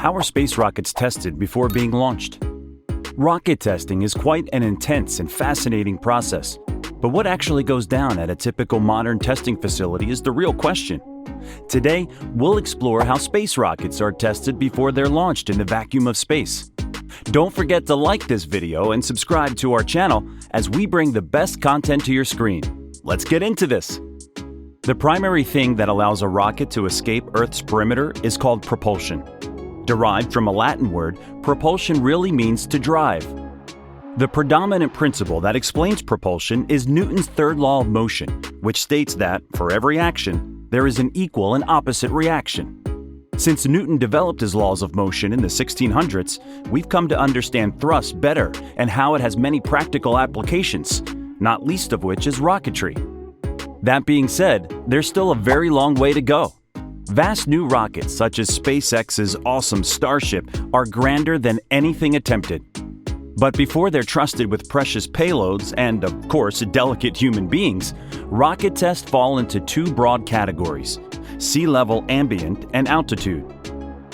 How are space rockets tested before being launched? Rocket testing is quite an intense and fascinating process. But what actually goes down at a typical modern testing facility is the real question. Today, we'll explore how space rockets are tested before they're launched in the vacuum of space. Don't forget to like this video and subscribe to our channel as we bring the best content to your screen. Let's get into this. The primary thing that allows a rocket to escape Earth's perimeter is called propulsion. Derived from a Latin word, propulsion really means to drive. The predominant principle that explains propulsion is Newton's third law of motion, which states that, for every action, there is an equal and opposite reaction. Since Newton developed his laws of motion in the 1600s, we've come to understand thrust better and how it has many practical applications, not least of which is rocketry. That being said, there's still a very long way to go. Vast new rockets such as SpaceX's awesome Starship are grander than anything attempted. But before they're trusted with precious payloads and, of course, delicate human beings, rocket tests fall into two broad categories: sea level ambient and altitude.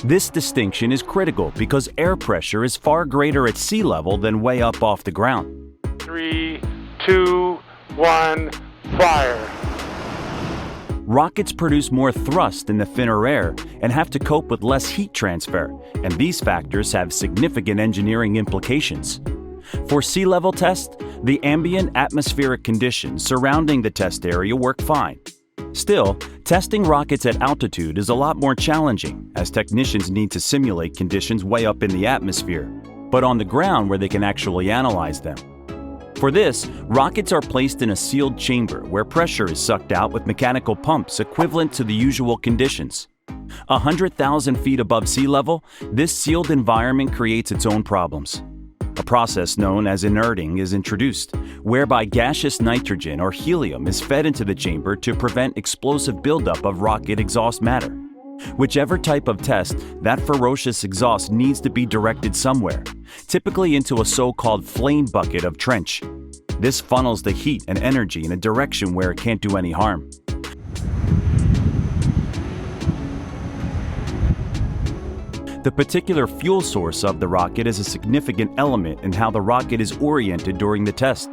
This distinction is critical because air pressure is far greater at sea level than way up off the ground. 3, 2, 1, fire! Rockets produce more thrust in the thinner air and have to cope with less heat transfer, and these factors have significant engineering implications. For sea level tests, the ambient atmospheric conditions surrounding the test area work fine. Still, testing rockets at altitude is a lot more challenging, as technicians need to simulate conditions way up in the atmosphere, but on the ground where they can actually analyze them. For this, rockets are placed in a sealed chamber where pressure is sucked out with mechanical pumps equivalent to the usual conditions. 100,000 feet above sea level, this sealed environment creates its own problems. A process known as inerting is introduced, whereby gaseous nitrogen or helium is fed into the chamber to prevent explosive buildup of rocket exhaust matter. Whichever type of test, that ferocious exhaust needs to be directed somewhere, typically into a so-called flame bucket of trench. This funnels the heat and energy in a direction where it can't do any harm. The particular fuel source of the rocket is a significant element in how the rocket is oriented during the test.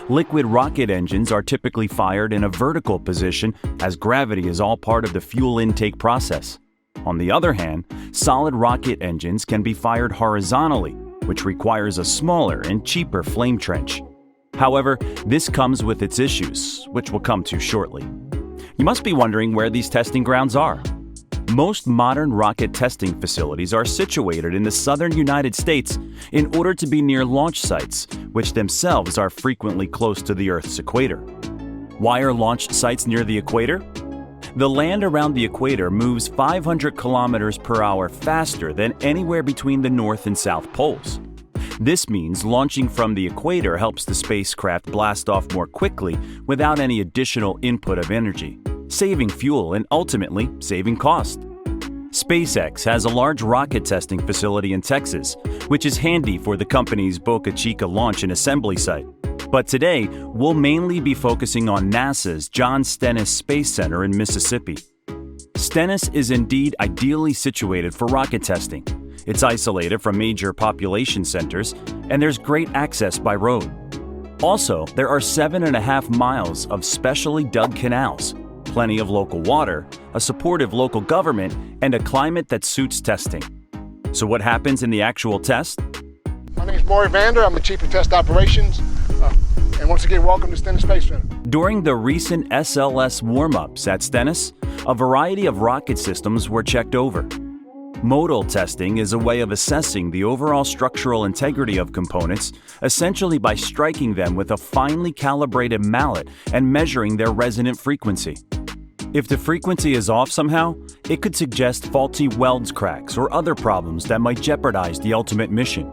Liquid rocket engines are typically fired in a vertical position, as gravity is all part of the fuel intake process. On the other hand, solid rocket engines can be fired horizontally, which requires a smaller and cheaper flame trench. However, this comes with its issues, which we'll come to shortly. You must be wondering where these testing grounds are. Most modern rocket testing facilities are situated in the southern United States in order to be near launch sites, which themselves are frequently close to the Earth's equator. Why are launch sites near the equator? The land around the equator moves 500 kilometers per hour faster than anywhere between the North and South poles. This means launching from the equator helps the spacecraft blast off more quickly without any additional input of energy, saving fuel and ultimately saving cost. SpaceX has a large rocket testing facility in Texas, which is handy for the company's Boca Chica launch and assembly site. But today, we'll mainly be focusing on NASA's John Stennis Space Center in Mississippi. Stennis is indeed ideally situated for rocket testing. It's isolated from major population centers, and there's great access by road. Also, there are 7.5 miles of specially dug canals, plenty of local water, a supportive local government, and a climate that suits testing. So what happens in the actual test? My name is Maury Vander. I'm the Chief of Test Operations. And once again, welcome to Stennis Space Center. During the recent SLS warm-ups at Stennis, a variety of rocket systems were checked over. Modal testing is a way of assessing the overall structural integrity of components, essentially by striking them with a finely calibrated mallet and measuring their resonant frequency. If the frequency is off somehow, it could suggest faulty welds cracks or other problems that might jeopardize the ultimate mission.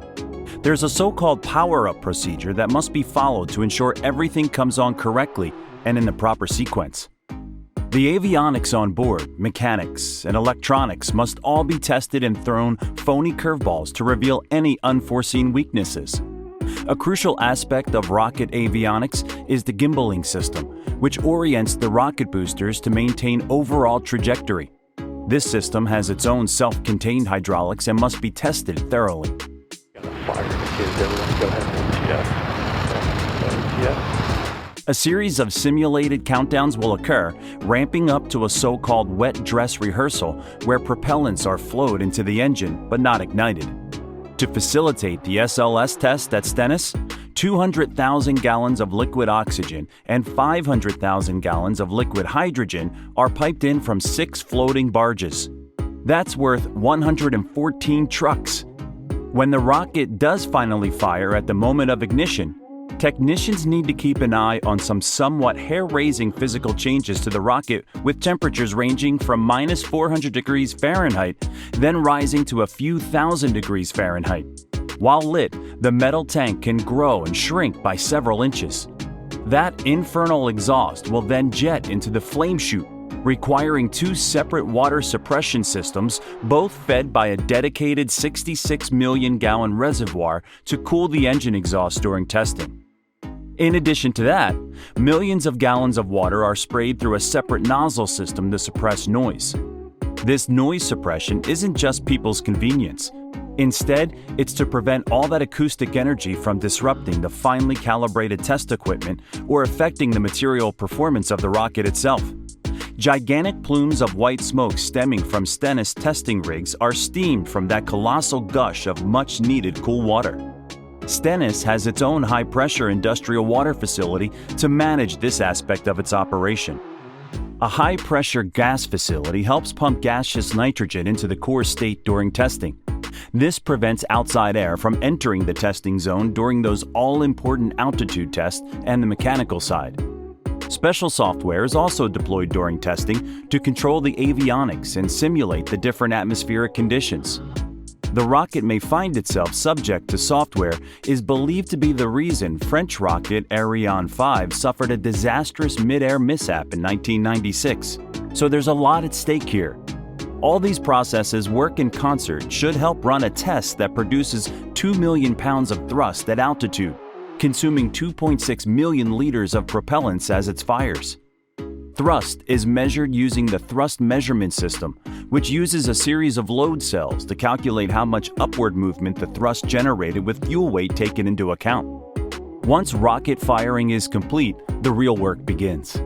There's a so-called power-up procedure that must be followed to ensure everything comes on correctly and in the proper sequence. The avionics on board, mechanics, and electronics must all be tested and thrown phony curveballs to reveal any unforeseen weaknesses. A crucial aspect of rocket avionics is the gimbaling system, which orients the rocket boosters to maintain overall trajectory. This system has its own self-contained hydraulics and must be tested thoroughly. Fire the kids, everyone go ahead and GF. A series of simulated countdowns will occur, ramping up to a so-called wet dress rehearsal where propellants are flowed into the engine but not ignited. To facilitate the SLS test at Stennis, 200,000 gallons of liquid oxygen and 500,000 gallons of liquid hydrogen are piped in from 6 floating barges. That's worth 114 trucks. When the rocket does finally fire at the moment of ignition, technicians need to keep an eye on some somewhat hair-raising physical changes to the rocket, with temperatures ranging from minus 400 degrees Fahrenheit, then rising to a few thousand degrees Fahrenheit. While lit, the metal tank can grow and shrink by several inches. That infernal exhaust will then jet into the flame chute, requiring 2 separate water suppression systems, both fed by a dedicated 66 million gallon reservoir to cool the engine exhaust during testing. In addition to that, millions of gallons of water are sprayed through a separate nozzle system to suppress noise. This noise suppression isn't just people's convenience. Instead, it's to prevent all that acoustic energy from disrupting the finely calibrated test equipment or affecting the material performance of the rocket itself. Gigantic plumes of white smoke stemming from Stennis testing rigs are steamed from that colossal gush of much-needed cool water. Stennis has its own high-pressure industrial water facility to manage this aspect of its operation. A high-pressure gas facility helps pump gaseous nitrogen into the core state during testing. This prevents outside air from entering the testing zone during those all-important altitude tests and the mechanical side. Special software is also deployed during testing to control the avionics and simulate the different atmospheric conditions. The rocket may find itself subject to software is believed to be the reason French rocket Ariane 5 suffered a disastrous mid-air mishap in 1996. So there's a lot at stake here. All these processes work in concert should help run a test that produces 2 million pounds of thrust at altitude, consuming 2.6 million liters of propellants as it fires. Thrust is measured using the thrust measurement system, which uses a series of load cells to calculate how much upward movement the thrust generated with fuel weight taken into account. Once rocket firing is complete, the real work begins.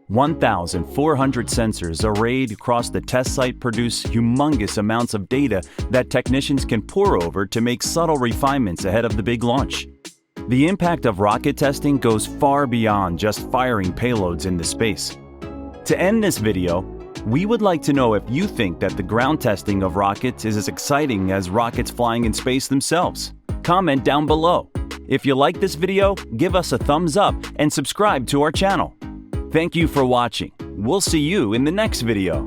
1,400 sensors arrayed across the test site produce humongous amounts of data that technicians can pore over to make subtle refinements ahead of the big launch. The impact of rocket testing goes far beyond just firing payloads into space. To end this video, we would like to know if you think that the ground testing of rockets is as exciting as rockets flying in space themselves. Comment down below. If you like this video, give us a thumbs up and subscribe to our channel. Thank you for watching. We'll see you in the next video.